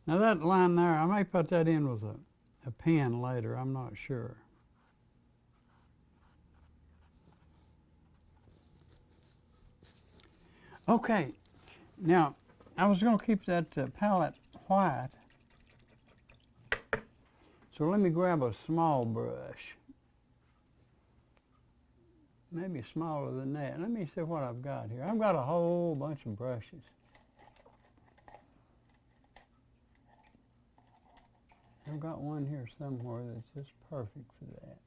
Now that line there, I may put that in with a pen later, I'm not sure. Okay, now I was going to keep that palette white, so let me grab a small brush, maybe smaller than that. Let me see what I've got here. I've got a whole bunch of brushes. I've got one here somewhere that's just perfect for that.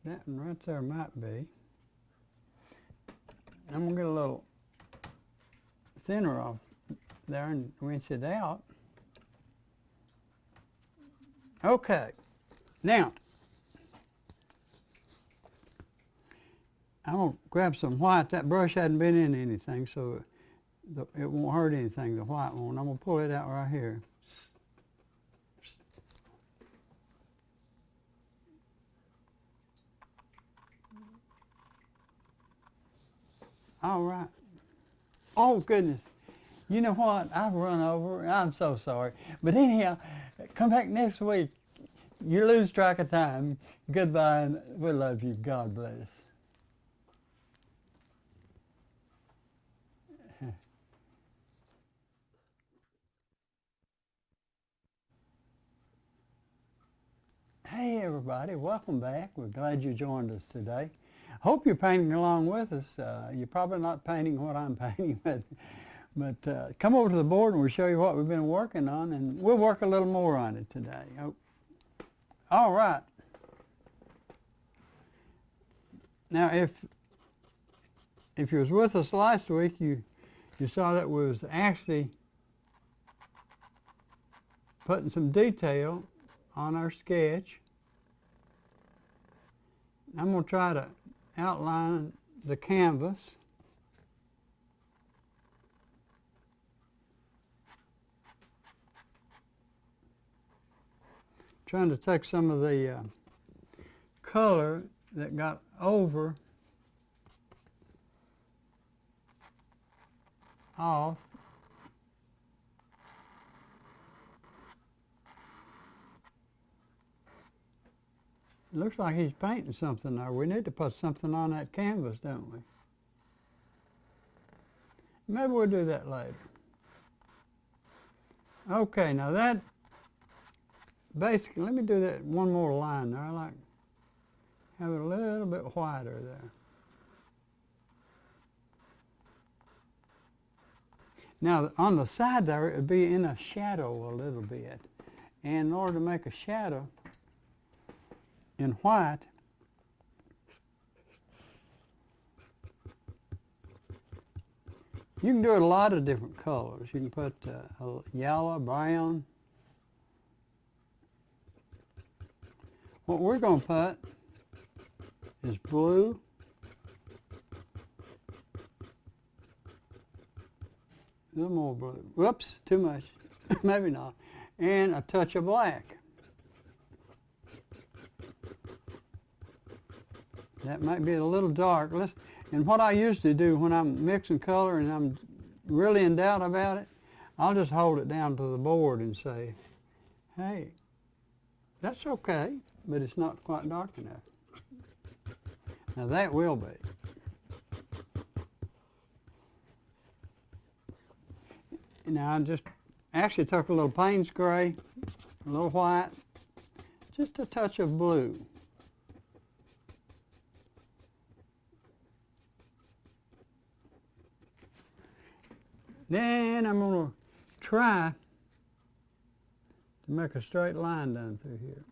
That one right there might be. I'm going to get a little thinner off there and rinse it out. Okay, now I'm going to grab some white. That brush hadn't been in anything, so it won't hurt anything, the white one. I'm going to pull it out right here. All right. Oh, goodness. You know what? I've run over. I'm so sorry. But anyhow, come back next week. You lose track of time. Goodbye, and we love you. God bless. Hey, everybody. Welcome back. We're glad you joined us today. Hope you're painting along with us. You're probably not painting what I'm painting, but come over to the board and we'll show you what we've been working on, and we'll work a little more on it today. Oh. All right. Now, if you was with us last week, you saw that we was actually putting some detail on our sketch. I'm going to try to outline the canvas. Trying to take some of the color that got over off. It looks like he's painting something there. We need to put something on that canvas, don't we? Maybe we'll do that later. Okay, now that, basically, let me do that one more line there. I like have it a little bit whiter there. Now, on the side there, it would be in a shadow a little bit. And in order to make a shadow in white, you can do it a lot of different colors. You can put yellow, brown. What we're going to put is blue, a little more blue. Whoops, too much. Maybe not. And a touch of black. That might be a little dark. And what I usually do when I'm mixing color and I'm really in doubt about it, I'll just hold it down to the board and say, hey, that's okay, but it's not quite dark enough. Now that will be. Now I just actually took a little Payne's gray, a little white, just a touch of blue. Then I'm going to try to make a straight line down through here.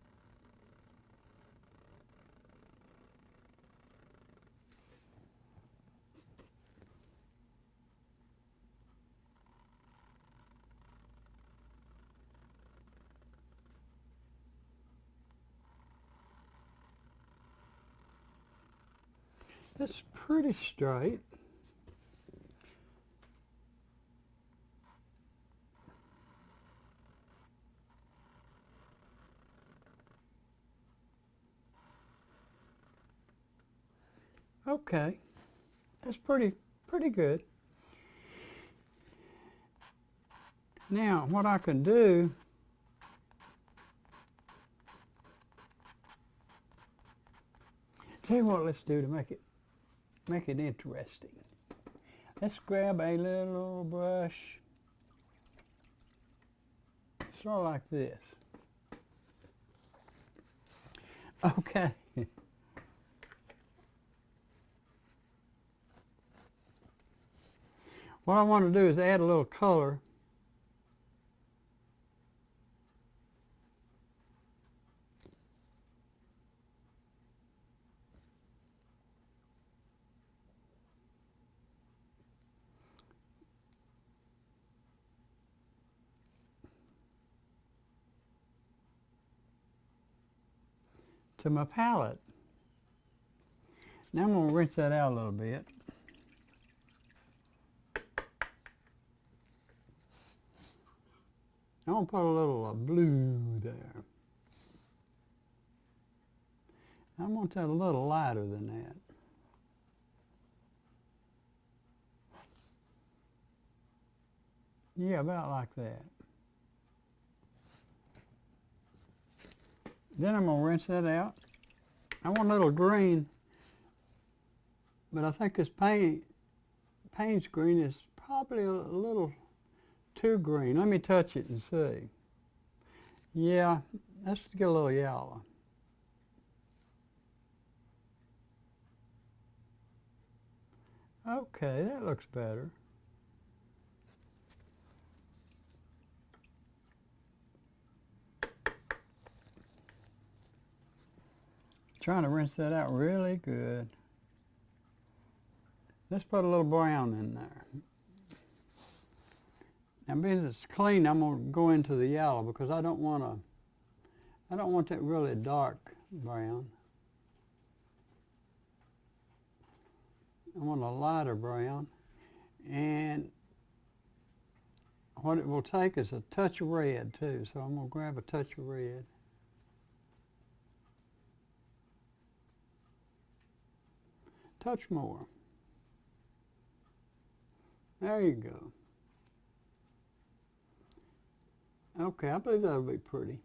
It's pretty straight. Okay, that's pretty good. Now, what I can do, tell you what, let's do to make it interesting. Let's grab a little brush, sort of like this. Okay. What I want to do is add a little color. To my palette. Now I'm going to rinse that out a little bit. I'm going to put a little blue there. I'm going to take a little lighter than that. Yeah, about like that. Then I'm going to rinse that out. I want a little green, but I think this Payne's green is probably a little too green. Let me touch it and see. Yeah, let's get a little yellow. Okay, that looks better. Trying to rinse that out really good. Let's put a little brown in there. Now, being it's clean, I'm going to go into the yellow because I don't want that really dark brown. I want a lighter brown, and what it will take is a touch of red too. So I'm going to grab a touch of red. Touch more. There you go. Okay, I believe that'll be pretty.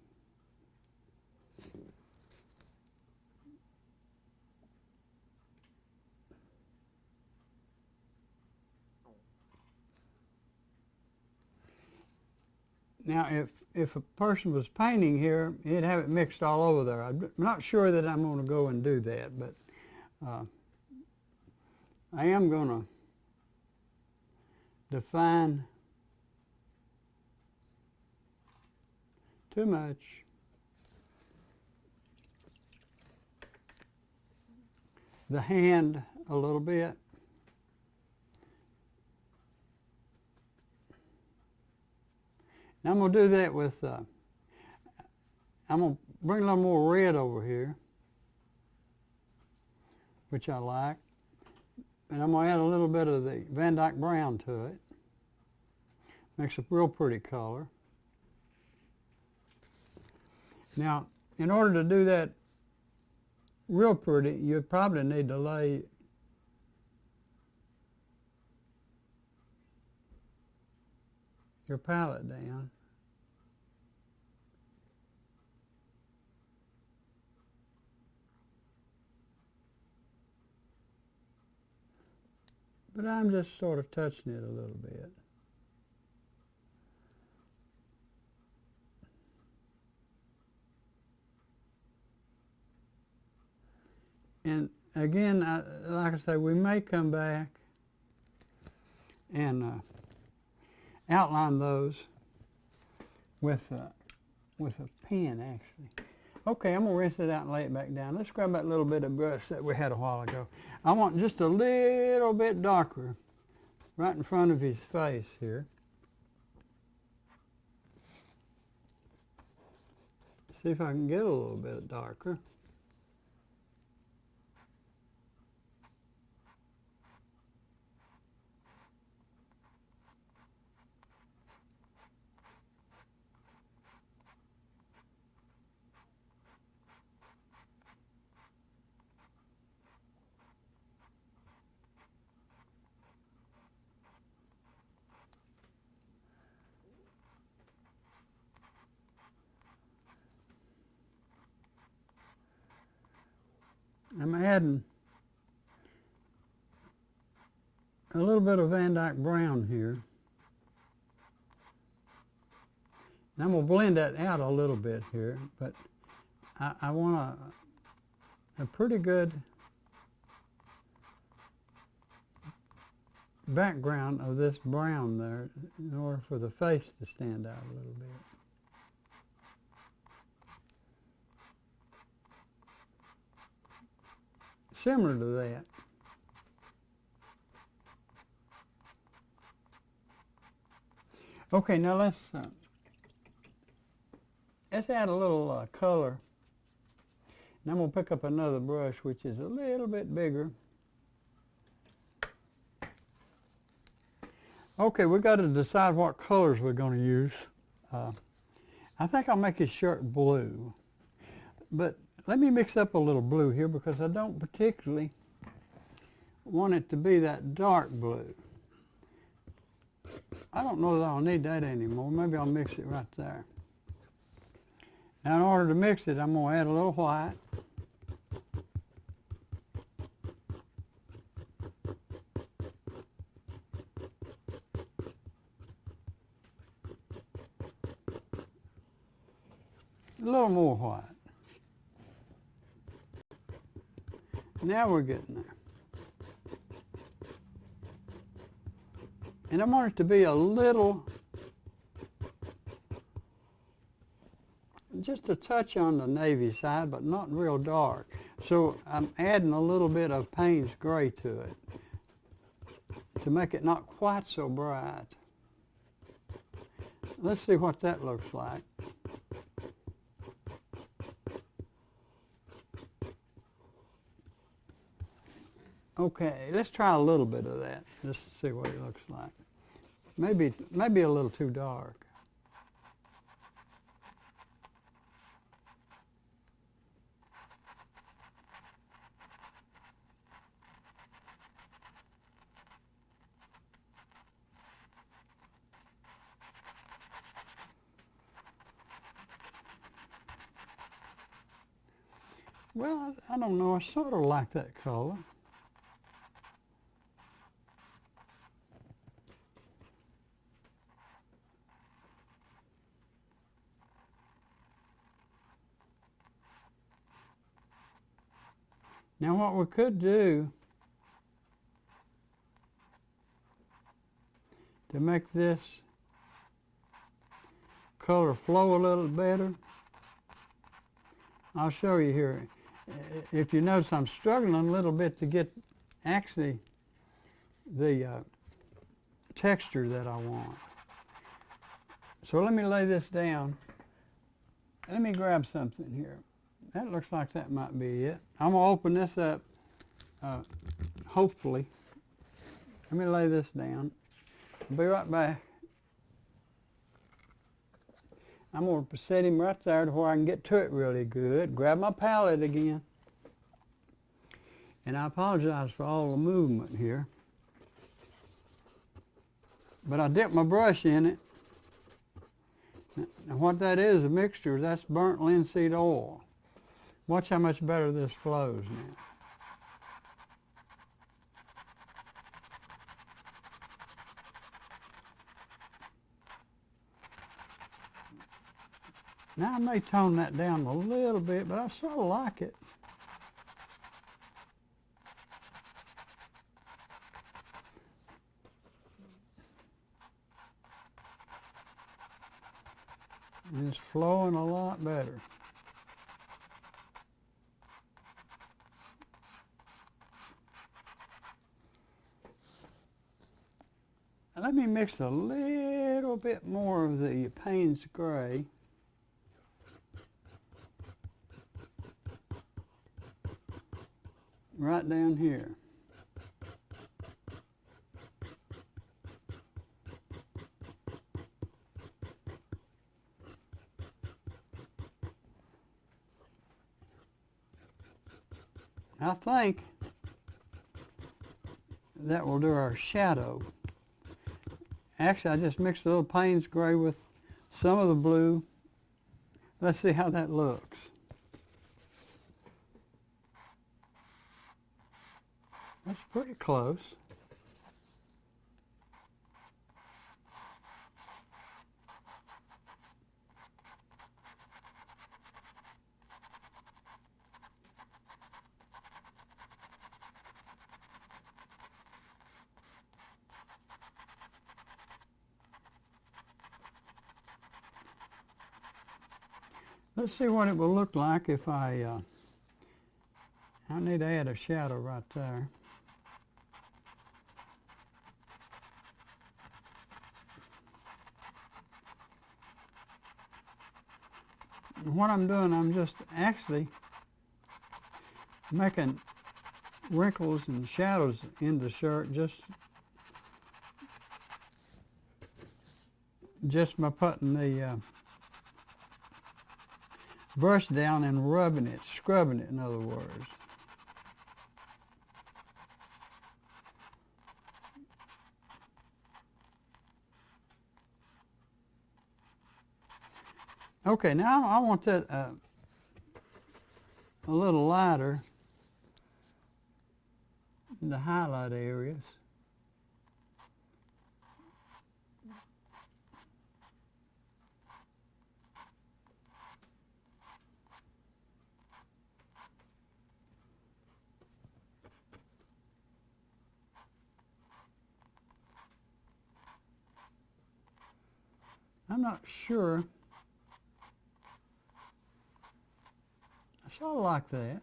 Now, if a person was painting here, he'd have it mixed all over there. I'm not sure that I'm going to go and do that, but I am going to define too much. The hand a little bit. Now I'm going to do that with, I'm going to bring a little more red over here, which I like. And I'm going to add a little bit of the Van Dyke brown to it. Makes a real pretty color. Now, in order to do that real pretty, you probably need to lay your palette down. But I'm just sort of touching it a little bit. And again, like I say, we may come back and outline those with a pen, actually. Okay, I'm going to rinse it out and lay it back down. Let's grab that little bit of brush that we had a while ago. I want just a little bit darker right in front of his face here. See if I can get a little bit darker. I'm adding a little bit of Van Dyke brown here. And I'm going to blend that out a little bit here, but I want a pretty good background of this brown there in order for the face to stand out a little bit. Similar to that. Okay, now let's add a little color. And I'm going to pick up another brush which is a little bit bigger. Okay, we've got to decide what colors we're going to use. I think I'll make his shirt blue. But let me mix up a little blue here because I don't particularly want it to be that dark blue. I don't know that I'll need that anymore. Maybe I'll mix it right there. Now in order to mix it, I'm going to add a little white. A little more white. Now we're getting there. And I want it to be a little, just a touch on the navy side, but not real dark. So I'm adding a little bit of Payne's gray to it to make it not quite so bright. Let's see what that looks like. Okay, let's try a little bit of that just to see what it looks like. Maybe a little too dark. Well, I don't know, I sort of like that color. Now what we could do to make this color flow a little better, I'll show you here. If you notice, I'm struggling a little bit to get actually the texture that I want. So let me lay this down. Let me grab something here. That looks like that might be it. I'm going to open this up, hopefully. Let me lay this down. I'll be right back. I'm going to set him right there to where I can get to it really good. Grab my palette again. And I apologize for all the movement here. But I dipped my brush in it. And what that is, a mixture, that's burnt linseed oil. Watch how much better this flows now. Now I may tone that down a little bit, but I sort of like it. And it's flowing a lot better. Let me mix a little bit more of the Payne's gray. Right down here. I think that will do our shadow. Actually, I just mixed a little Payne's gray with some of the blue. Let's see how that looks. That's pretty close. Let's see what it will look like if I need to add a shadow right there. What I'm doing, I'm just actually making wrinkles and shadows in the shirt just by putting the brush down and rubbing it, scrubbing it, in other words. Okay, now I want that a little lighter in the highlight areas. I'm not sure. I sort of like that.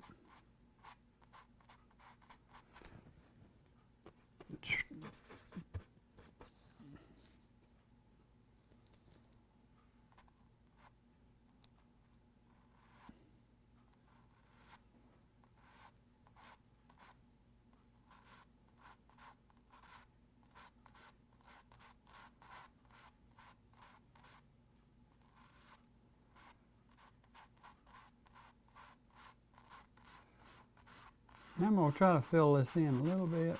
I'm going to try to fill this in a little bit.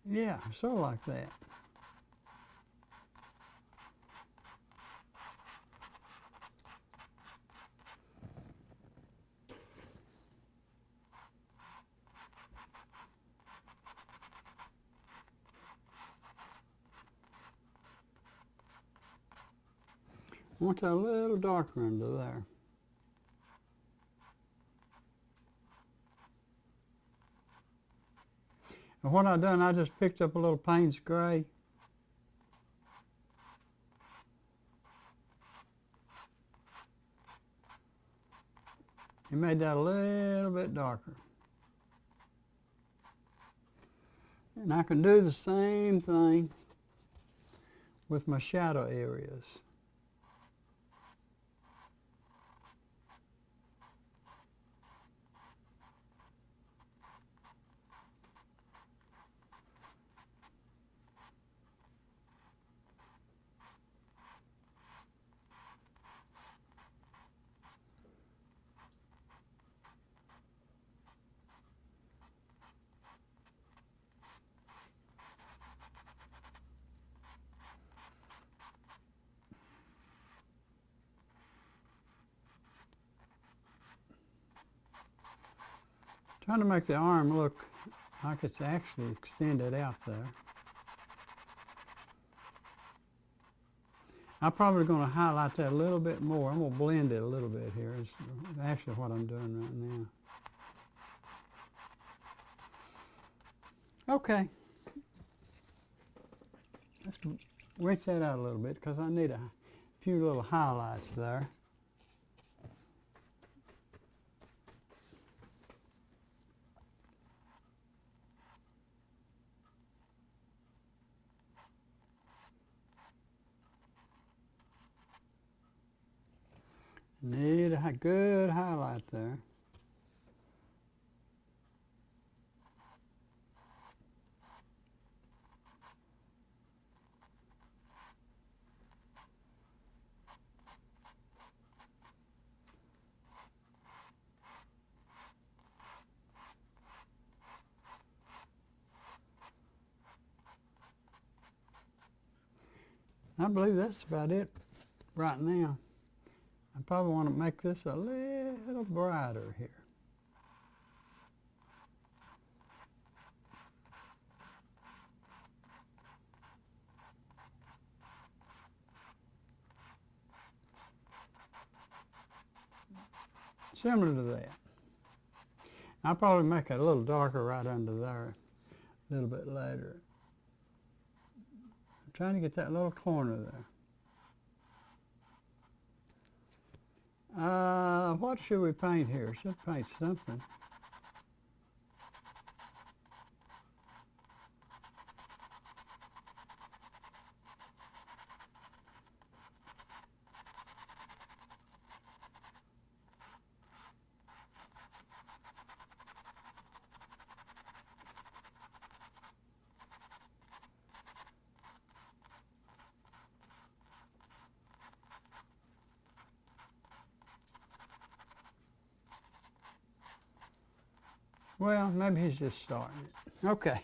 Yeah, sort of like that. I want that a little darker under there. And what I've done, I just picked up a little Payne's Gray. And made that a little bit darker. And I can do the same thing with my shadow areas. Trying to make the arm look like it's actually extended out there. I'm probably going to highlight that a little bit more. I'm going to blend it a little bit here. It's actually what I'm doing right now. Okay. Let's rinse that out a little bit because I need a few little highlights there. Need a good highlight there. I believe that's about it right now. I probably want to make this a little brighter here. similar to that. I'll probably make it a little darker right under there a little bit later. I'm trying to get that little corner there. What should we paint here? Should paint something. Well, maybe he's just starting it. Okay.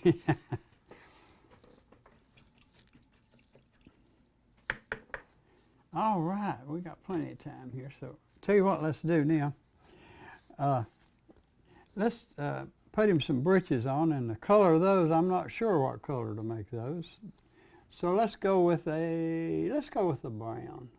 All right, we got plenty of time here. So, tell you what, let's do now. Let's put him some breeches on, and the color of those, I'm not sure what color to make those. So let's go with the brown.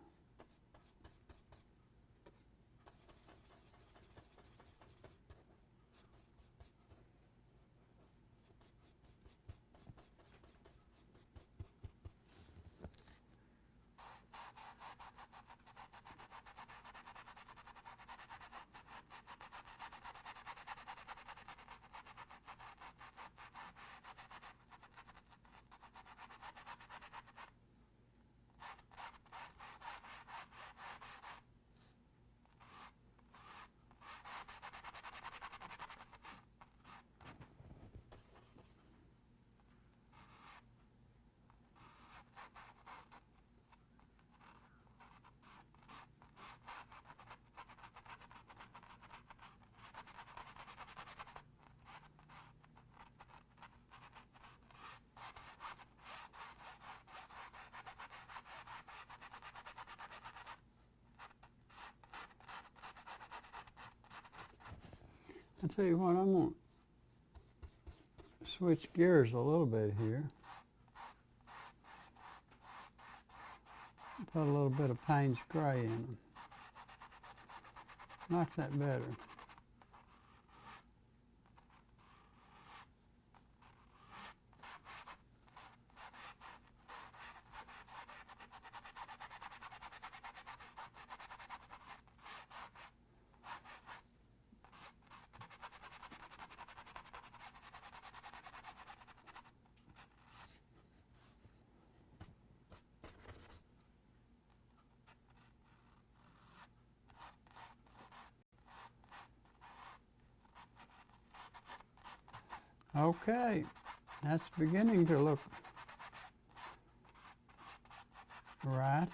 I'll tell you what, I'm going to switch gears a little bit here. Put a little bit of Payne's Gray in them. Like that better. Okay, that's beginning to look right.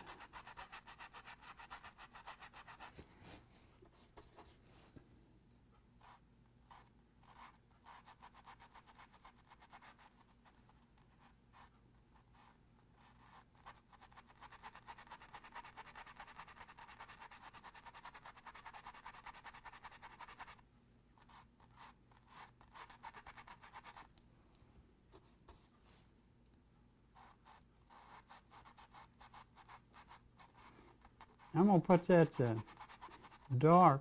I'm going to put that dark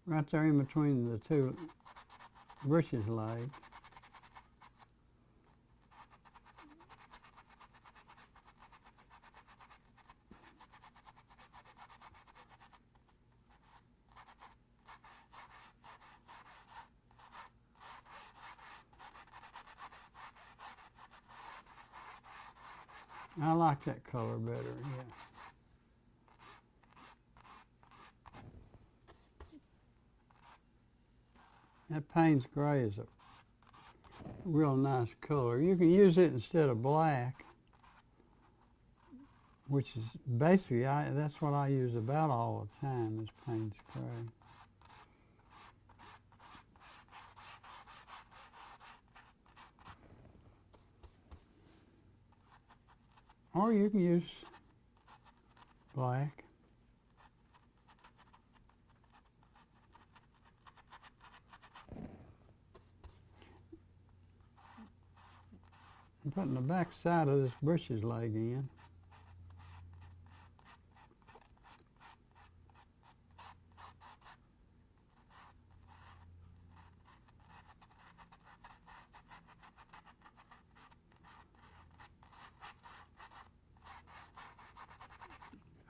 right there in between the two breeches legs. I like that color better, yeah. That Payne's Gray is a real nice color. You can use it instead of black, which is basically, that's what I use about all the time is Payne's Gray. Or you can use black. I'm putting the back side of this breeches leg in.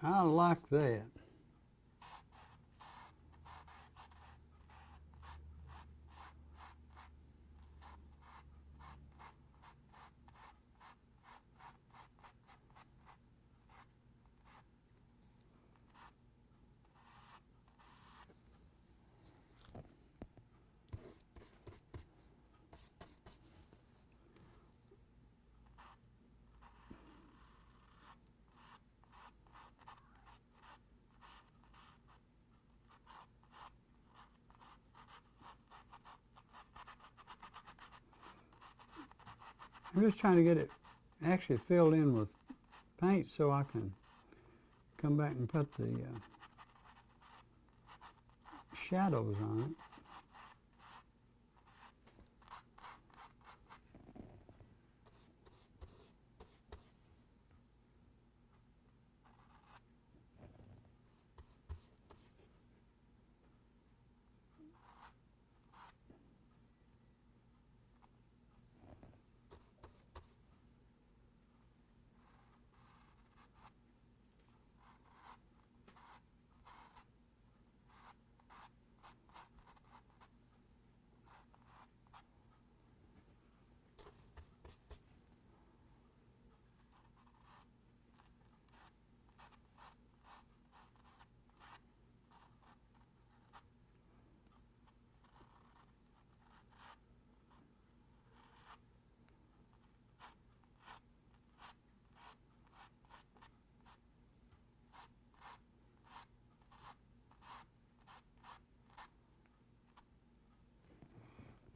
I like that. I'm just trying to get it actually filled in with paint so I can come back and put the shadows on it.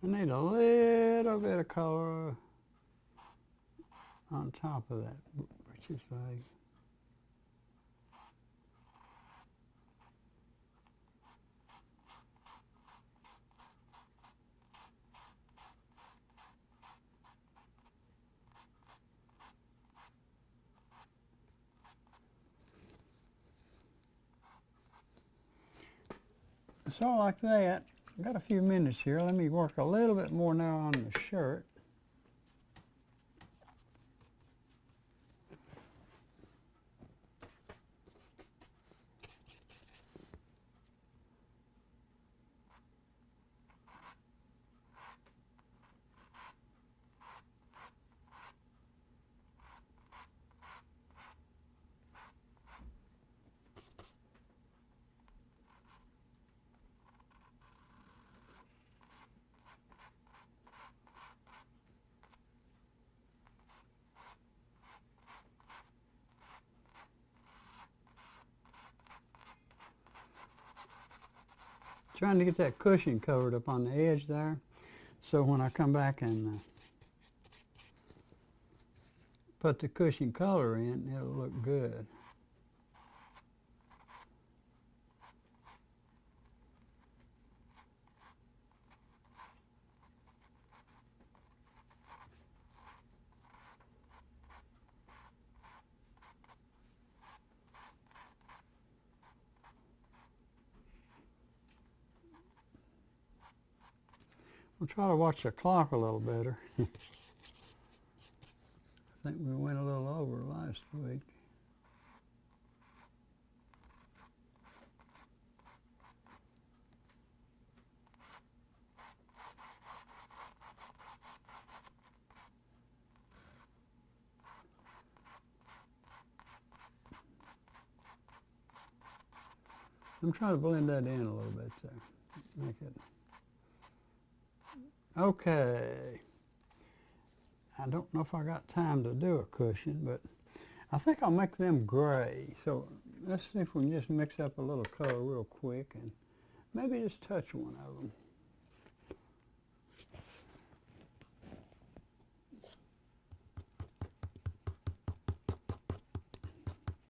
I need a little bit of color on top of that britches leg. So like that, I've got a few minutes here. Let me work a little bit more now on the shirt. Trying to get that cushion covered up on the edge there, so when I come back and put the cushion color in, it'll look good. We'll try to watch the clock a little better. I think we went a little over last week. I'm trying to blend that in a little bit there. Make it. Okay. I don't know if I got time to do a cushion, but I think I'll make them gray. So let's see if we can just mix up a little color real quick and maybe just touch one of them.